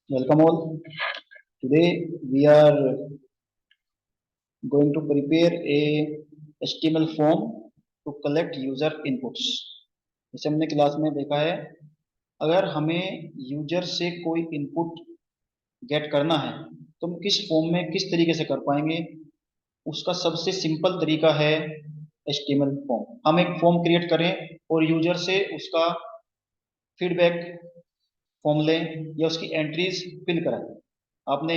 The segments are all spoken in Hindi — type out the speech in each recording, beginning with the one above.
Welcome all. Today we are going to prepare a HTML form to collect user inputs. जैसे हमने क्लास में देखा है, अगर हमें यूजर से कोई इनपुट गेट करना है तो हम किस फॉर्म में किस तरीके से कर पाएंगे। उसका सबसे सिंपल तरीका है HTML फॉर्म। हम एक फॉर्म क्रिएट करें और यूजर से उसका फीडबैक फॉर्म लें या उसकी एंट्रीज फिल कराएं। आपने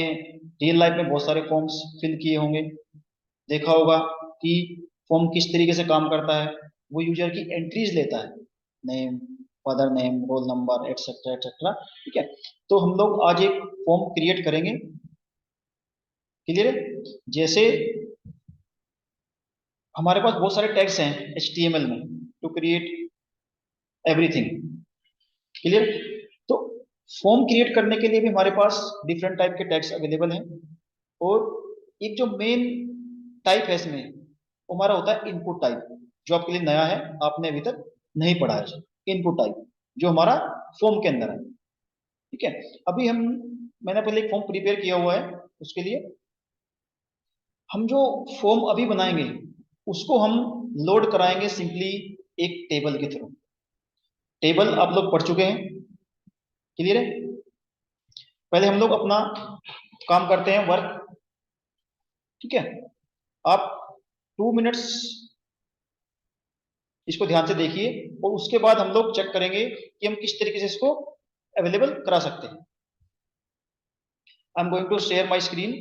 रियल लाइफ में बहुत सारे फॉर्म्स फिल किए होंगे, देखा होगा कि फॉर्म किस तरीके से काम करता है। वो यूजर की एंट्रीज लेता है, name, father name, roll number, etcetera etcetera. ठीक है, तो हम लोग आज एक फॉर्म क्रिएट करेंगे। क्लियर है? जैसे हमारे पास बहुत सारे टैग्स हैं HTML में टू क्रिएट एवरीथिंग। क्लियर? तो फॉर्म क्रिएट करने के लिए भी हमारे पास डिफरेंट टाइप के टैग्स अवेलेबल हैं, और एक जो मेन टाइप है इसमें वो हमारा होता है इनपुट टाइप, जो आपके लिए नया है, आपने अभी तक नहीं पढ़ा है। इनपुट टाइप जो हमारा फॉर्म के अंदर है। ठीक है, अभी मैंने पहले एक फॉर्म प्रिपेयर किया हुआ है। उसके लिए हम जो फॉर्म अभी बनाएंगे उसको हम लोड कराएंगे सिंपली एक टेबल के थ्रू। टेबल आप लोग पढ़ चुके हैं। क्लियर है? पहले हम लोग अपना काम करते हैं, वर्क। ठीक है, आप 2 मिनट्स इसको ध्यान से देखिए और उसके बाद हम लोग चेक करेंगे कि हम किस तरीके से इसको अवेलेबल करा सकते हैं। I am going to share my screen.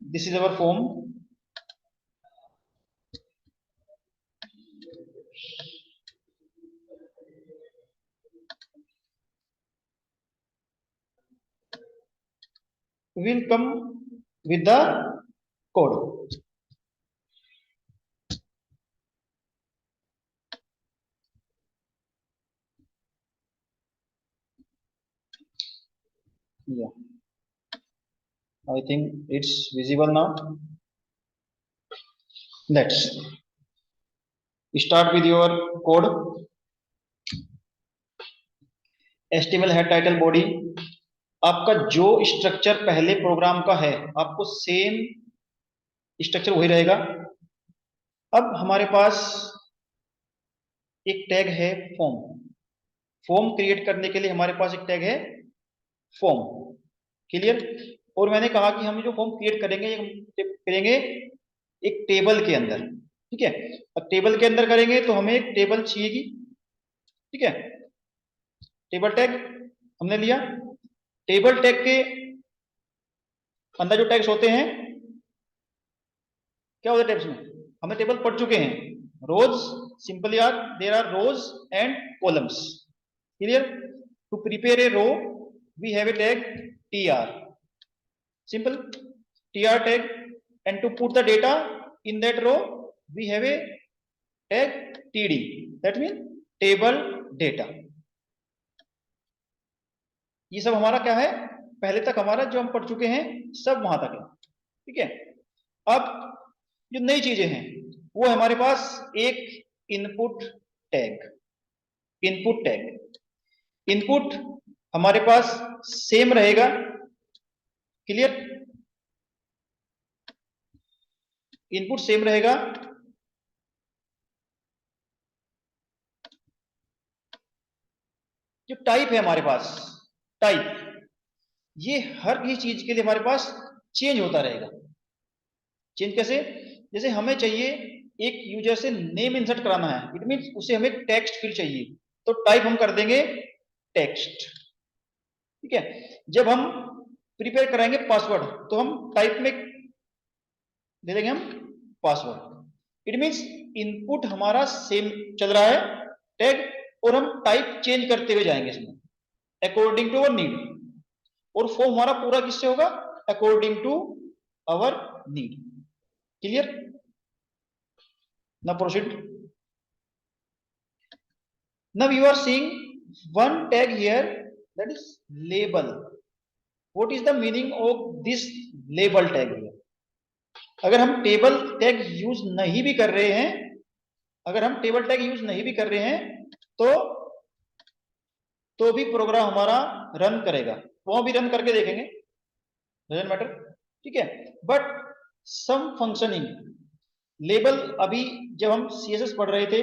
This is our form. Will come with the code. Yeah, I think it's visible now. Let's start with your code. HTML head title body, आपका जो स्ट्रक्चर पहले प्रोग्राम का है आपको सेम स्ट्रक्चर वही रहेगा। अब हमारे पास एक टैग है फॉर्म। फॉर्म क्रिएट करने के लिए हमारे पास एक टैग है फॉर्म। क्लियर? और मैंने कहा कि हम जो फॉर्म क्रिएट करेंगे करेंगे एक टेबल के अंदर। ठीक है, अब टेबल के अंदर करेंगे तो हमें एक टेबल चाहिएगी। ठीक है, टेबल टैग हमने लिया। टेबल टैग के अंदर जो टैग्स होते हैं, क्या होते हैं टैग्स में? हमने टेबल पढ़ चुके हैं, rows, simply are there are rows and columns. Clear? To prepare a row we have a tag tr, simple tr tag, and to put the data in that row we have a tag td, that means table data। ये सब हमारा क्या है, पहले तक हमारा जो हम पढ़ चुके हैं सब वहां तक है। ठीक है, अब जो नई चीजें हैं वो हमारे पास एक input tag. Input tag, input हमारे पास सेम रहेगा। क्लियर? इनपुट सेम रहेगा। जो टाइप है हमारे पास, टाइप, ये हर किसी चीज के लिए हमारे पास चेंज होता रहेगा। चेंज कैसे? जैसे हमें चाहिए एक यूजर से नेम इंसर्ट कराना है, इट मींस उसे हमें टेक्स्ट फील्ड चाहिए, तो टाइप हम कर देंगे टेक्स्ट। ठीक है, जब हम प्रिपेयर कराएंगे पासवर्ड तो हम टाइप में दे देंगे हम पासवर्ड। इट मींस इनपुट हमारा सेम चल रहा है टैग, और हम टाइप चेंज करते हुए जाएंगे इसमें अकॉर्डिंग टू अवर नीड। और फॉर्म हमारा पूरा किससे होगा? According to our need. Clear? now proceed। now you are seeing one tag here, that is label। what is the meaning of this label tag here? अगर हम टेबल टैग यूज नहीं भी कर रहे हैं, अगर हम टेबल टैग यूज नहीं भी कर रहे हैं तो भी प्रोग्राम हमारा रन करेगा, वो भी रन करके देखेंगे, डजंट मैटर, ठीक है। बट सम फंक्शनिंग लेबल, अभी जब हम सीएसएस पढ़ रहे थे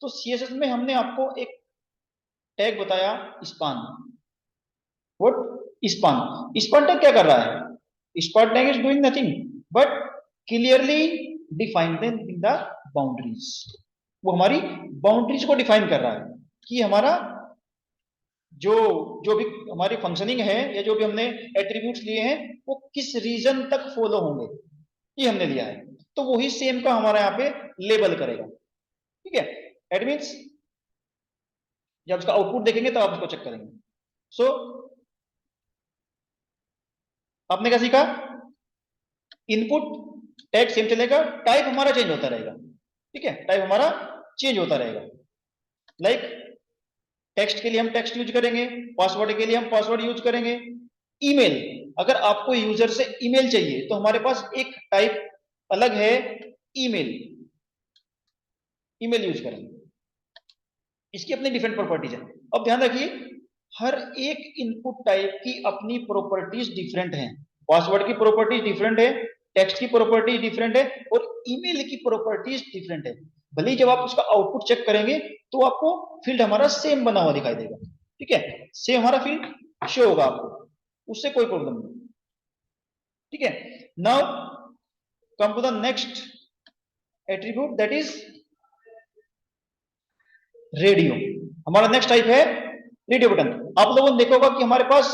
तो सीएसएस में हमने आपको एक टैग बताया span. What? Span. Span tag क्या कर रहा है? Span tag is doing nothing but clearly define the boundaries. वो हमारी बाउंड्रीज को डिफाइन कर रहा है कि हमारा जो जो भी हमारी फंक्शनिंग है या जो भी हमने एट्रीब्यूट्स लिए हैं वो किस रीजन तक फॉलो होंगे, ये हमने लिया है। तो वही सेम का हमारा यहाँ पे लेबल करेगा, ठीक है। एट मीन्स जब उसका आउटपुट देखेंगे तो आप उसको चेक करेंगे। सो आपने क्या सीखा? इनपुट टैग सेम चलेगा, टाइप हमारा चेंज होता रहेगा, ठीक है, टाइप हमारा चेंज होता रहेगा। लाइक टेक्स्ट के लिए हम टेक्स्ट यूज करेंगे, पासवर्ड के लिए हम पासवर्ड यूज करेंगे। ईमेल, अगर आपको यूजर से ईमेल चाहिए तो हमारे पास एक टाइप अलग है, ईमेल, ईमेल यूज करेंगे, इसकी अपनी डिफरेंट प्रॉपर्टीज है। अब ध्यान रखिए हर एक इनपुट टाइप की अपनी प्रॉपर्टीज डिफरेंट हैं। पासवर्ड की प्रॉपर्टीज डिफरेंट है, टेक्स्ट की प्रॉपर्टीज डिफरेंट है और ईमेल की प्रॉपर्टीज डिफरेंट है। भले ही जब आप उसका आउटपुट चेक करेंगे तो आपको फील्ड हमारा सेम बना हुआ दिखाई देगा, ठीक है, सेम हमारा फील्ड शो होगा आपको, उससे कोई प्रॉब्लम नहीं, ठीक है। Now come to the next attribute that is radio. हमारा नेक्स्ट टाइप है रेडियो बटन। आप लोगों ने देखा होगा कि हमारे पास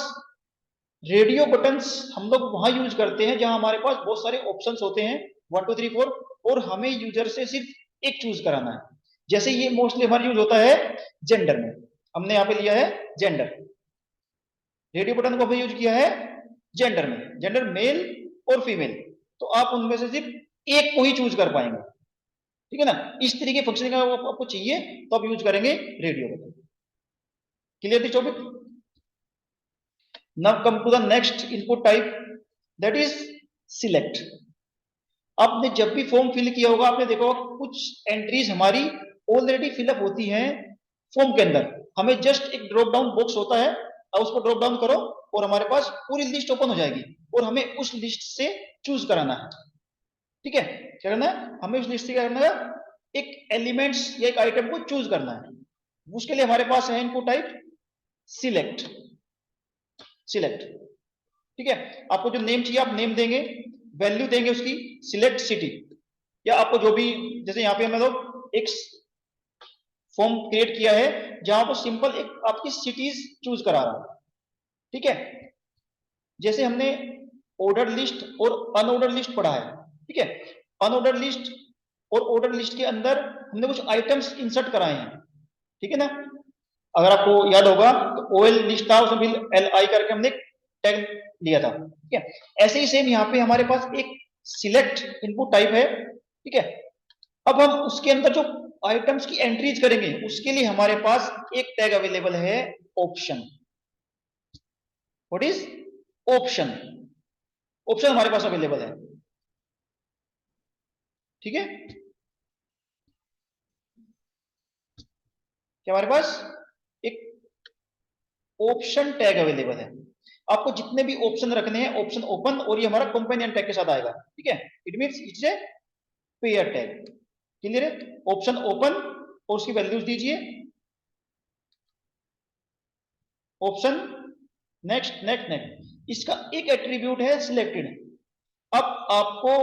रेडियो बटन्स हम लोग वहां यूज करते हैं जहां हमारे पास बहुत सारे ऑप्शंस होते हैं 1 2 3 4 और हमें यूजर से सिर्फ एक चूज कराना है। जैसे ये मोस्टली हमारा यूज होता है जेंडर में, हमने यहाँ पे लिया है जेंडर, रेडियो बटन को हमने यूज किया है जेंडर में, जेंडर मेल और फीमेल, तो आप उनमें से सिर्फ एक को ही चूज कर पाएंगे, ठीक है ना। इस तरीके फंक्शन का आपको चाहिए तो आप यूज करेंगे radio button. Clear the topic? Now come to the next input type that is select. आपने जब भी फॉर्म फिल किया होगा आपने देखा होगा कुछ एंट्रीज हमारी ऑलरेडी फिलअप होती हैं फॉर्म के अंदर, हमें जस्ट एक ड्रॉप डाउन बॉक्स होता है, अब उसको ड्रॉप डाउन करो और हमारे पास पूरी लिस्ट ओपन हो जाएगी और हमें उस लिस्ट से चूज कराना है, ठीक है। क्या करना है? हमें उस लिस्ट से क्या करना है? एक एलिमेंट्स या एक आइटम को चूज करना है। उसके लिए हमारे पास है इनपुट टाइप सिलेक्ट, सिलेक्ट, ठीक है। आपको जो नेम चाहिए आप नेम देंगे, वैल्यू देंगे उसकी, सिलेक्ट सिटी, या आपको जो भी, जैसे यहाँ पे हम लोग एक फॉर्म क्रिएट किया है जहां पर सिंपल एक आपकी सिटीज चूज करा रहा है, ठीक है। जैसे हमने ऑर्डर लिस्ट और अनऑर्डर लिस्ट पढ़ा है, ठीक है। अनऑर्डर लिस्ट और ऑर्डर लिस्ट के अंदर हमने कुछ आइटम्स इंसर्ट कराए हैं, ठीक है ना। अगर आपको याद होगा तो ओएल लिस्ट था, उसमें भी एल आई करके हमने टैग लिया था, ठीक है। ऐसे ही सेम यहाँ पे हमारे पास एक सिलेक्ट इनपुट टाइप है, ठीक है। अब हम उसके अंदर जो आइटम्स की एंट्रीज करेंगे उसके लिए हमारे पास एक टैग अवेलेबल है option. What is option? Option हमारे पास अवेलेबल है, ठीक है। क्या हमारे पास एक ऑप्शन टैग अवेलेबल है। आपको जितने भी ऑप्शन रखने हैं ऑप्शन ओपन और ये हमारा कंपेनियन टैग के साथ आएगा, ठीक है। It means it's a pair tag. Clear है? ऑप्शन ओपन और उसकी वैल्यूज दीजिए, ऑप्शन नेक्स्ट नेक्स्ट नेक्स्ट। इसका एक एट्रीब्यूट है सिलेक्टेड। अब आपको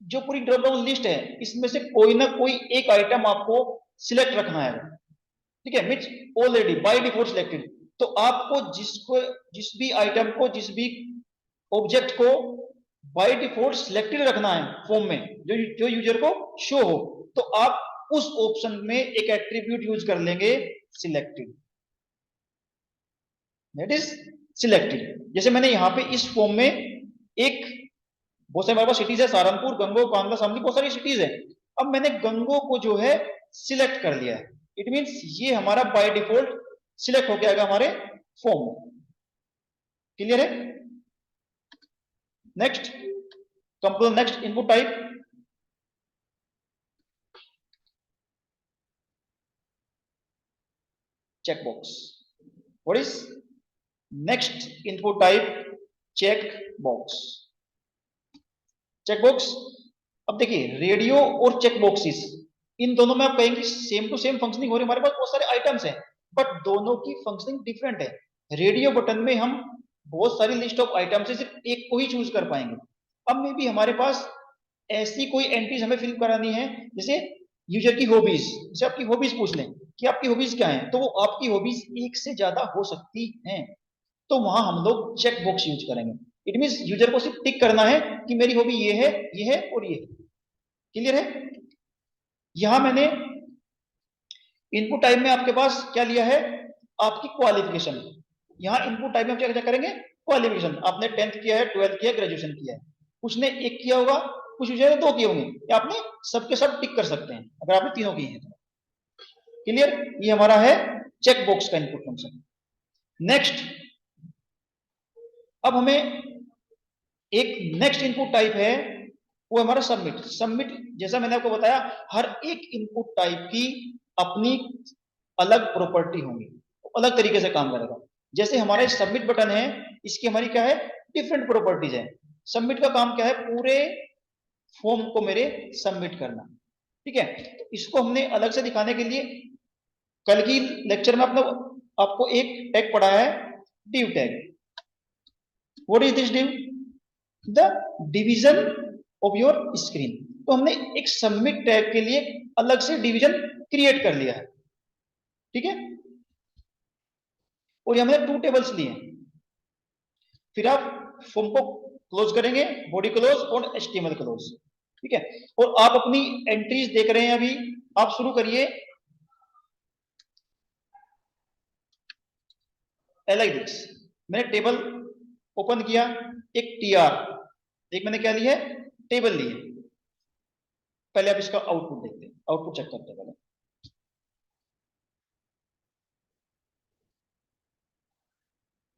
जो पूरी ड्रॉप डाउन लिस्ट है इसमें से कोई ना कोई एक आइटम आपको सिलेक्ट रखना है, ठीक है, means already by default selected. तो आपको जिसको जिस भी आइटम को जिस भी ऑब्जेक्ट को बाय डिफॉल्ट सिलेक्टेड रखना है फॉर्म में, जो जो यूजर को शो हो, तो आप उस ऑप्शन में एक एट्रीब्यूट यूज कर लेंगे सिलेक्टेड, दैट इज सिलेक्टेड। जैसे मैंने यहां पे इस फॉर्म में एक, बहुत सारे हमारे पास सिटीज है, सहारनपुर, गंगो, कांगड़ा, शामली, बहुत सारी सिटीज है। अब मैंने गंगो को जो है सिलेक्ट कर लिया है, इट मींस ये हमारा बाय डिफॉल्ट सिलेक्ट होके आएगा हमारे फॉर्म में। क्लियर है? Next come to the next input type, checkbox. What is next input type? checkbox. Checkbox, अब देखिए रेडियो और चेकबॉक्सेस, इन दोनों में आप कहेंगे सेम टू सेम फंक्शनिंग हो रही है, हमारे पास बहुत सारे आइटम्स हैं बट दोनों की फंक्शनिंग डिफरेंट है। रेडियो बटन में हम बहुत सारी लिस्ट ऑफ आइटम्स से सिर्फ एक को ही चूज कर पाएंगे। अब में भी हमारे पास ऐसी कोई एंट्रीज हमें फिल करानी है, जैसे यूजर की हॉबीज, जैसे आपकी हॉबीज पूछ लें कि आपकी हॉबीज क्या है, तो वो आपकी हॉबीज एक से ज्यादा हो सकती हैं, तो वहां हम लोग चेक बॉक्स यूज करेंगे। इट मींस यूजर को सिर्फ टिक करना है कि मेरी हॉबी ये है और ये है। क्लियर है? यहां मैंने इनपुट टाइप में आपके पास क्या लिया है, आपकी क्वालिफिकेशन। यहां इनपुट टाइप में हम क्या करेंगे, क्वालिफिकेशन। आपने 10th किया है, 12th किया है, ग्रेजुएशन किया है, कुछ ने एक किया होगा, कुछ यूजर ने 2 किए होंगे, या आपने सबके सब टिक कर सकते हैं अगर आपने तीनों किए हैं तो। क्लियर? ये हमारा है चेक बॉक्स का इनपुट फंक्शन। नेक्स्ट, अब हमें एक नेक्स्ट इनपुट टाइप है, वो हमारा सबमिट। सबमिट जैसा मैंने आपको बताया, हर एक इनपुट टाइप की अपनी अलग प्रॉपर्टी होंगी, अलग तरीके से काम करेगा। जैसे हमारा सबमिट बटन है, इसकी हमारी क्या है, डिफरेंट प्रॉपर्टीज है। सबमिट का काम क्या है, पूरे फॉर्म को मेरे सबमिट करना। ठीक है, तो इसको हमने अलग से दिखाने के लिए कल की लेक्चर में आपको एक टैग पढ़ाया है, div tag. What is this div? The division of your screen. तो हमने एक सबमिट टैग के लिए अलग से डिवीजन क्रिएट कर लिया है। ठीक है, और हमने 2 टेबल्स लिए। फिर आप फॉर्म को क्लोज करेंगे, बॉडी क्लोज और एचटीएमएल क्लोज। ठीक है, और आप अपनी एंट्रीज देख रहे हैं, अभी आप शुरू करिए लाइक दिस। मैंने टेबल ओपन किया, एक टीआर, एक मैंने क्या लिया है, टेबल ली है। पहले आप इसका आउटपुट देखते हैं, आउटपुट चेक करते हैं पहले।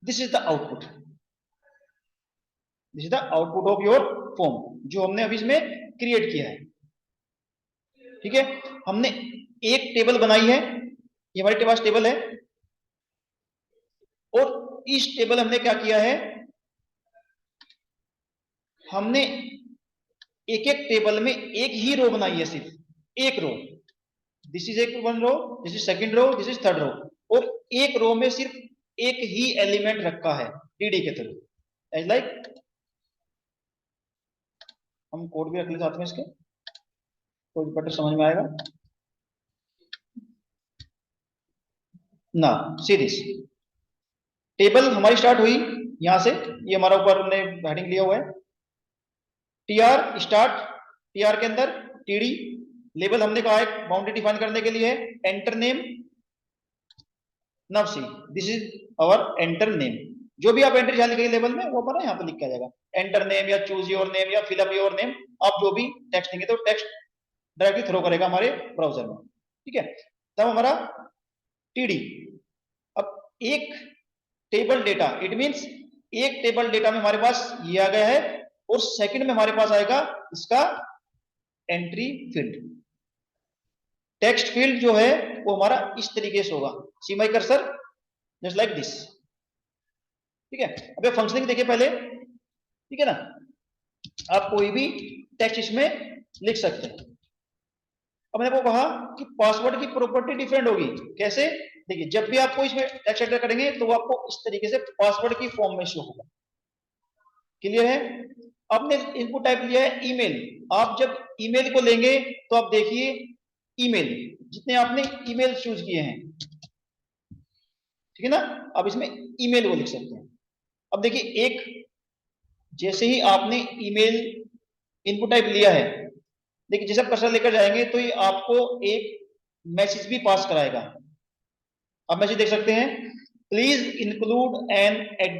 This is the output, this is the output of your form जो हमने अभी इसमें क्रिएट किया है। ठीक है, हमने एक टेबल बनाई है, ये हमारे पास टेबल है, और इस टेबल हमने क्या किया है, हमने एक एक टेबल में एक ही रो बनाई है, सिर्फ एक रो। दिस इज एक 1 row, this is second row, this is 3rd row, और एक रो में सिर्फ एक ही एलिमेंट रखा है टीडी के थ्रू। एज लाइक, हम कोड भी रख ले साथ में इसके, तो बेटर समझ में आएगा ना। सी दिस टेबल हमारी स्टार्ट हुई यहां से, ये हमारा ऊपर हमने हेडिंग लिया हुआ है टीआर स्टार्ट। टीआर के अंदर टीडी लेबल हमने कहा है बाउंड्री डिफाइन करने के लिए, enter name. Now see this is our enter name. जो भी आप एंट्री यहाँ लिखेंगे लेवल में, वो पर यहाँ पे लिख के आ जाएगा एंटर नेम या चूज योर नेम या फिल अप योर नेम। आप जो भी टेक्स्ट देंगे तो टेक्स्ट डायरेक्टली थ्रो करेगा हमारे ब्राउजर में। ठीक है, तब हमारा टीडी। अब एक टेबल डेटा, इट मींस एक टेबल डेटा में हमारे पास ये आ गया है, और सेकंड में हमारे पास आएगा इसका एंट्री फील्ड। टेक्स्ट फील्ड जो है वो हमारा इस तरीके से होगा, see my cursor just like this. ठीक है, अब ये फंक्शनिंग देखिए पहले। ठीक है ना, आप कोई भी टेक्स्ट इसमें लिख सकते हैं। अब मैंने वो कहा कि पासवर्ड की प्रॉपर्टी डिफरेंट होगी। कैसे? देखिए, जब भी आपको इसमें टेक्स्ट एंटर करेंगे तो वो आपको इस तरीके से पासवर्ड की फॉर्म में शो होगा। क्लियर है? आपने इनपुट टाइप लिया है ईमेल। आप जब ईमेल को लेंगे तो आप देखिए ईमेल, जितने आपने ईमेल चूज किए हैं, ठीक है ना, आप इसमें ईमेल को लिख सकते हैं। अब देखिए, एक जैसे ही आपने ईमेल इनपुट टाइप लिया है, देखिए जैसे आप कर्सर लेकर जाएंगे तो ये आपको एक मैसेज भी पास कराएगा। आप मैसेज देख सकते हैं, please include an @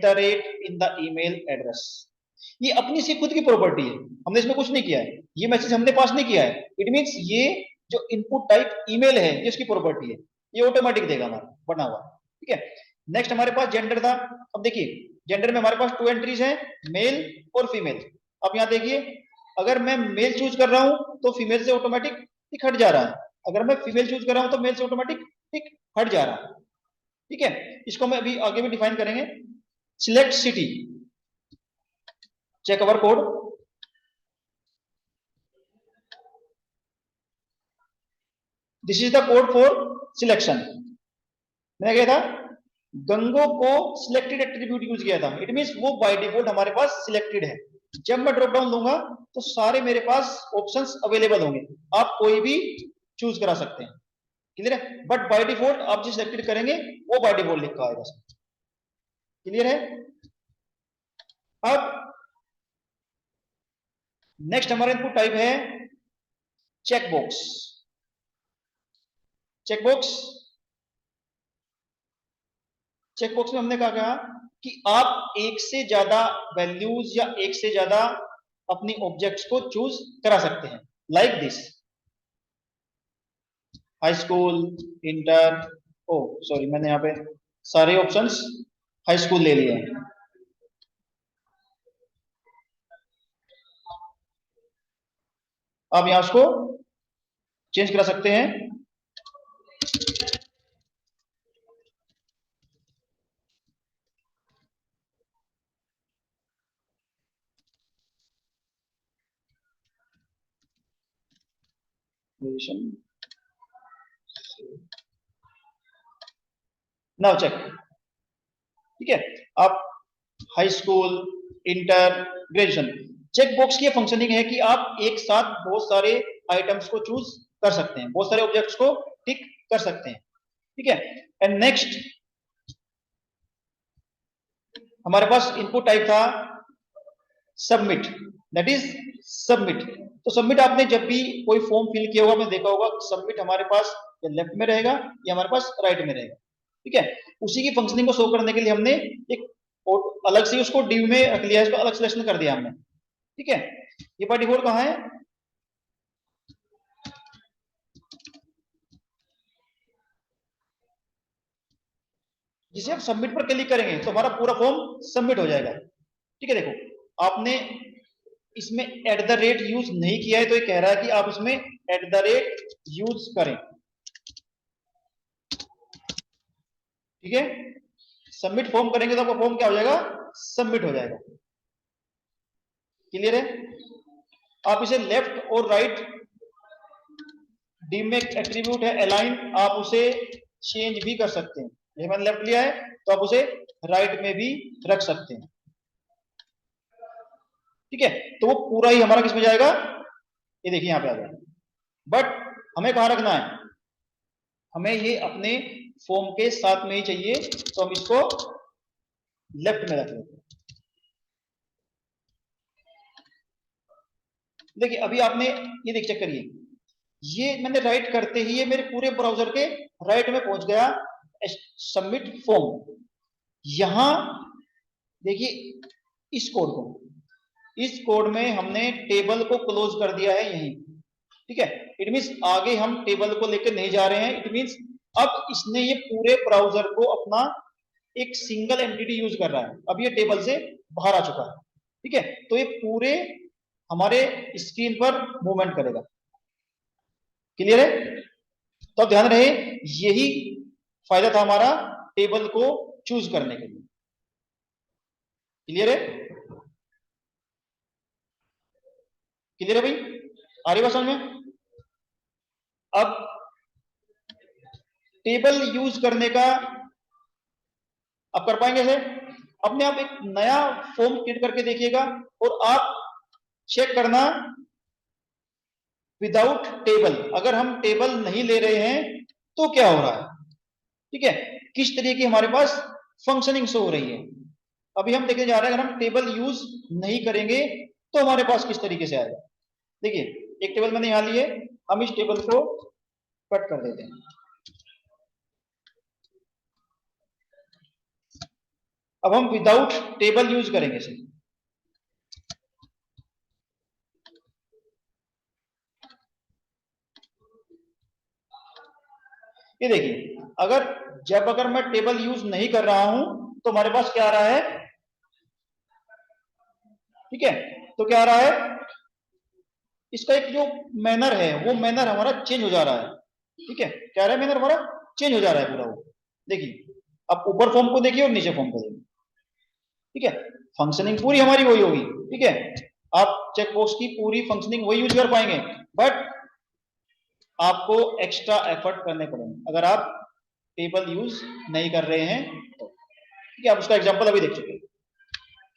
in the email address. ये अपनी सी खुद की प्रॉपर्टी है, हमने इसमें कुछ नहीं किया है, ये मैसेज हमने पास नहीं किया है। इट मींस ये जो इनपुट टाइप ईमेल है ये उसकी प्रॉपर्टी है, ये ऑटोमेटिक देगा हमारा बना हुआ। ठीक है, नेक्स्ट हमारे पास जेंडर था। अब देखिए जेंडर में हमारे पास 2 एंट्रीज हैं, मेल और फीमेल। अब यहां देखिए अगर मैं मेल चूज कर रहा हूं तो फीमेल से ऑटोमेटिक टिक हट जा रहा है, अगर मैं फीमेल चूज कर रहा हूं तो मेल से ऑटोमेटिक टिक हट जा रहा है। ठीक है, इसको मैं अभी आगे भी डिफाइन करेंगे। Select city, check our code. This is the code for selection. मैंने क्या था, गंगो को सिलेक्टेड एट्रीब्यूट यूज किया था, इट मींस वो बाय डिफॉल्ट हमारे पास सिलेक्टेड है। जब मैं ड्रॉप डाउन लूंगा तो सारे मेरे पास ऑप्शंस अवेलेबल होंगे, आप कोई भी चूज करा सकते हैं। क्लियर है, बट बाय डिफॉल्ट आप जो सिलेक्टेड करेंगे वो बाय डिफॉल्ट लिखा आएगा। क्लियर है। अब नेक्स्ट हमारा इनपुट टाइप है चेकबॉक्स। चेकबॉक्स, चेकबॉक्स में हमने कहा कि आप एक से ज्यादा वैल्यूज या एक से ज्यादा अपनी ऑब्जेक्ट्स को चूज करा सकते हैं, like this high school, inter. Oh sorry, मैंने यहाँ पे सारे ऑप्शंस हाई स्कूल ले लिए हैं। आप यहां उसको चेंज करा सकते हैं। Now check. ठीक है, आप high school, inter, graduation, check box की फंक्शनिंग है कि आप एक साथ बहुत सारे आइटम्स को चूज कर सकते हैं, बहुत सारे ऑब्जेक्ट्स को टिक कर सकते हैं। ठीक है, एंड नेक्स्ट हमारे पास इनपुट टाइप था सबमिट, दैट इज सबमिट। तो सबमिट आपने जब भी कोई फॉर्म फिल किया होगा, आपने देखा होगा सबमिट हमारे पास या लेफ्ट में रहेगा या हमारे पास राइट में रहेगा। ठीक है, उसी की फंक्शनिंग को शो करने के लिए हमने एक अलग से उसको डिव में रख लिया, इसको अलग सिलेक्शन कर दिया हमने। ठीक है, ये बाय डिफॉल्ट कहां है, जिसे आप सबमिट पर क्लिक करेंगे तो हमारा पूरा फॉर्म सबमिट हो जाएगा। ठीक है, देखो आपने इसमें एट द रेट यूज नहीं किया है तो ये कह रहा है कि आप इसमें एट द रेट यूज करें। ठीक है, सबमिट फॉर्म करेंगे तो आपका फॉर्म क्या हो जाएगा, सबमिट हो जाएगा। क्लियर है। आप इसे लेफ्ट और राइट, डी में एक एट्रीब्यूट है अलाइन, आप उसे चेंज भी कर सकते हैं। जैसे मैंने लेफ्ट लिया है तो आप उसे राइट में भी रख सकते हैं। ठीक है, तो वो पूरा ही हमारा किस में जाएगा, ये देखिए यहां पे आ जाएगा। बट हमें कहां रखना है, हमें ये अपने फॉर्म के साथ में ही चाहिए, तो हम इसको लेफ्ट में रख लेते हैं। देखिए अभी आपने ये देख, चेक करिए, ये मैंने राइट करते ही ये मेरे पूरे ब्राउजर के राइट में पहुंच गया सबमिट फॉर्म। यहां देखिए इस कोड को, इस कोड में हमने टेबल को क्लोज कर दिया है यहीं। ठीक है, इट मींस आगे हम टेबल को लेकर नहीं जा रहे हैं, इट मींस अब इसने ये पूरे ब्राउजर को अपना एक सिंगल एंटिटी यूज कर रहा है, अब ये टेबल से बाहर आ चुका है। ठीक है, तो ये पूरे हमारे स्क्रीन पर मूवमेंट करेगा। क्लियर है, तो अब ध्यान रहे यही फायदा था हमारा टेबल को चूज करने के लिए। क्लियर है, क्लियर है भाई, आ रही बात समझ में। अब टेबल यूज करने का आप कर पाएंगे से, अपने आप एक नया फॉर्म क्रिएट करके देखिएगा और आप चेक करना विदाउट टेबल, अगर हम टेबल नहीं ले रहे हैं तो क्या हो रहा है। ठीक है, किस तरीके की हमारे पास फंक्शनिंग शो हो रही है। अभी हम देखने जा रहे हैं, अगर हम टेबल यूज नहीं करेंगे तो हमारे पास किस तरीके से आएगा। देखिए एक टेबल मैंने यहां लिए, हम इस टेबल को कट कर देते हैं। अब हम विदाउट टेबल यूज करेंगे इसे। ये देखिए, अगर मैं टेबल यूज नहीं कर रहा हूं तो हमारे पास क्या आ रहा है। ठीक है, तो क्या आ रहा है, इसका एक जो मैनर है वो मैनर हमारा चेंज हो जा रहा है। ठीक है, क्या रहा है मैनर हमारा चेंज हो जा रहा है पूरा। वो देखिए, आप ऊपर फॉर्म को देखिए और नीचे फॉर्म को देखिए। ठीक है, फंक्शनिंग पूरी हमारी वही होगी। ठीक है, आप चेकबॉक्स की पूरी फंक्शनिंग वही यूज कर पाएंगे, बट आपको एक्स्ट्रा एफर्ट करने पड़ेंगे अगर आप टेबल यूज नहीं कर रहे हैं तो। ठीक है, आप उसका एग्जांपल अभी देख चुके हैं।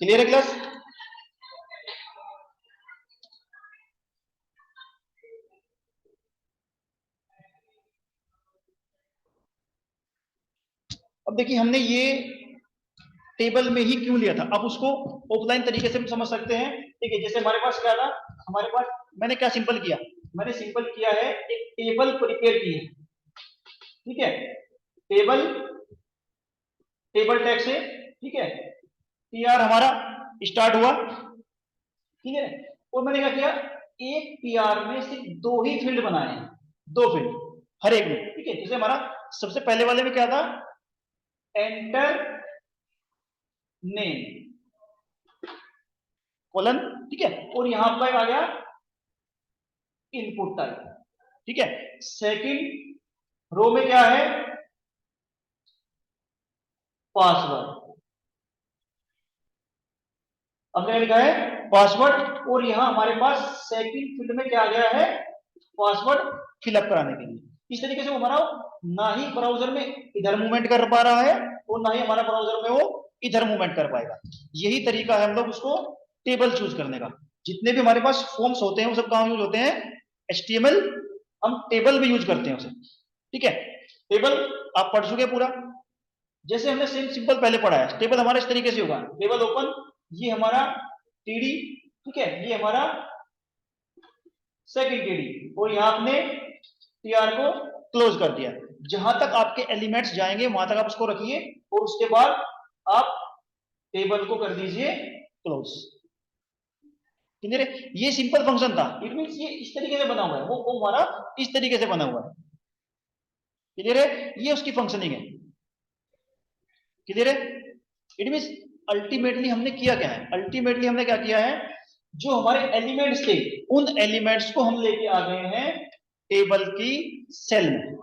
क्लियर है क्लास? अब देखिए, हमने ये टेबल में ही क्यों लिया था, अब उसको ऑफलाइन तरीके से हम समझ सकते हैं। ठीक है, जैसे हमारे पास क्या था, हमारे पास मैंने क्या सिंपल किया, मैंने सिंपल किया है एक टेबल प्रिपेयर की है। ठीक है, टेबल टेबल टैग से, ठीक है, टीआर हमारा स्टार्ट हुआ। ठीक है, और मैंने क्या किया, एक टीआर में सिर्फ दो ही फील्ड बनाए हैं, दो फील्ड हर एक में। ठीक है, जैसे हमारा सबसे पहले वाले में क्या था, एंटर नेम कोलन। ठीक है, और यहां पर आ गया इनपुट टाइप। ठीक है, सेकंड रो में क्या है, पासवर्ड। अब क्या लिखा है, पासवर्ड, और यहां हमारे पास सेकंड फील्ड में क्या आ गया है, पासवर्ड फिलअप कराने के लिए। इस तरीके से वो हमारा ना ही ब्राउजर में इधर मूवमेंट कर पा रहा है और ना ही हमारा ब्राउजर में वो इधर मूवमेंट कर पाएगा। यही तरीका है हम लोग उसको टेबल चूज करने का। जितने भी हमारे पास फॉर्म्स होते हैं वो सब कहां यूज होते हैं, एचटीएमएल, हम टेबल भी यूज करते हैं उसे। ठीक है, टेबल आप पढ़ चुके पूरा, जैसे हमने सेम सिंपल पहले पढ़ा है। टेबल हमारा इस तरीके से होगा, टेबल ओपन, ये हमारा टीडी, ठीक है, ये हमारा सेकंड टीडी, और यहां आपने टीआर को क्लोज कर दिया। जहां तक आपके एलिमेंट्स जाएंगे वहां तक आप उसको रखिए, और उसके बाद आप टेबल को कर दीजिए क्लोज। क्लियर है? ये सिंपल फंक्शन था, इट मींस ये इस तरीके से बना हुआ है, वो हमारा इस तरीके से बना हुआ है। क्लियर है? ये उसकी फंक्शनिंग है। क्लियर है? इट मींस अल्टीमेटली हमने किया क्या है, अल्टीमेटली हमने क्या किया है, जो हमारे एलिमेंट्स थे उन एलिमेंट्स को हम लेके आ गए हैं टेबल की सेल में।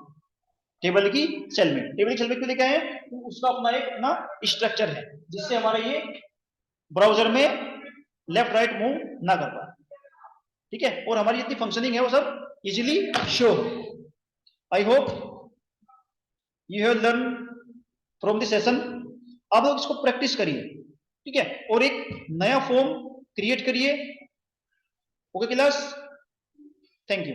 टेबल की सेल में, टेबल की सेल में क्यों लेके आए हैं, तो उसका अपना एक अपना स्ट्रक्चर है जिससे हमारा ये ब्राउजर में लेफ्ट राइट मूव ना कर पाए। ठीक है, और हमारी जितनी फंक्शनिंग है वो सब इजीली शो हो। I hope you have learn from the session. आप लोग इसको प्रैक्टिस करिए। ठीक है, और एक नया फॉर्म क्रिएट करिए। Okay class, thank you.